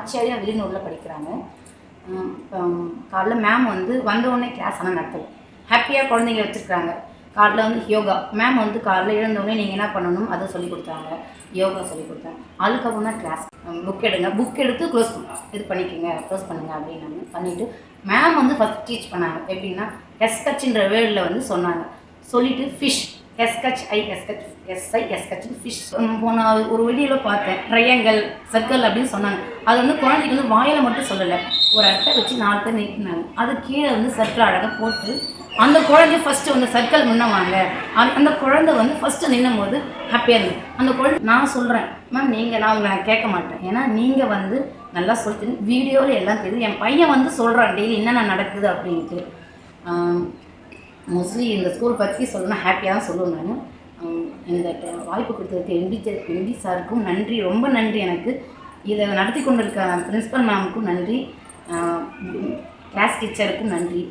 ஆச்சாரியா வெளிநூரில் படிக்கிறாங்க. காலைல மேம் வந்து வந்தவுடனே கிளாஸ் ஆனால் நடத்தலை. ஹாப்பியாக குழந்தைங்க வச்சுருக்காங்க. காலைல வந்து யோகா மேம் வந்து காலைல எழுந்தவுடனே நீங்கள் என்ன பண்ணணும் அதை சொல்லிக் கொடுத்தாங்க. யோகா சொல்லிக் கொடுத்தாங்க. அதுக்கப்புறம் தான் கிளாஸ் புக் எடுங்க, புக் எடுத்து க்ளோஸ் இது பண்ணிக்கோங்க, க்ளோஸ் பண்ணுங்க அப்படின்னாங்க. பண்ணிவிட்டு மேம் வந்து ஃபஸ்ட் டீச் பண்ணாங்க. எப்படின்னா எஸ்கட்சின்ற வேர்டில் வந்து சொன்னாங்க. சொல்லிவிட்டு ஃபிஷ் எஸ்கச் ஐ எஸ்கச் எஸ்ஐ எஸ்கச் ஃபிஷ். போன ஒரு வீடியோவில் பார்த்தேன், ட்ரையாங்கல் சர்க்கிள் அப்படின்னு சொன்னாங்க. அது வந்து குழந்தைக்கு வந்து வாயில் மட்டும் சொல்லலை, ஒரு அட்டை வச்சு 4 பேர் நீட்டினாங்க. அது கீழே வந்து சர்க்கிள் அழகாக போட்டு அந்த குழந்தை ஃபஸ்ட்டு வந்து சர்க்கிள் முன்னவாங்க. அந்த குழந்தை வந்து ஃபஸ்ட்டு நின்னும் போது ஹாப்பியாக இருந்தது. அந்த குழந்தை நான் சொல்கிறேன் மேம் நான் உங்களை கேட்க மாட்டேன், ஏன்னா நீங்கள் வந்து நல்லா சொல்லிட்டு வீடியோவில் எல்லாம் தெரியுது. என் பையன் வந்து சொல்கிறான் டெய்லி என்னென்ன நடக்குது அப்படின்ட்டு. மோஸ்ட்லி இந்த ஸ்கூல் பற்றி சொல்லணும்னா ஹாப்பியாக தான் சொல்லுவேன் நான். இந்த வாய்ப்பு கொடுத்ததுக்கு எம்டி சாருக்கும் நன்றி, ரொம்ப நன்றி. எனக்கு இதை நடத்தி கொண்டிருக்க பிரின்ஸிபல் மேமுக்கும் நன்றி, கிளாஸ் டீச்சருக்கும் நன்றி.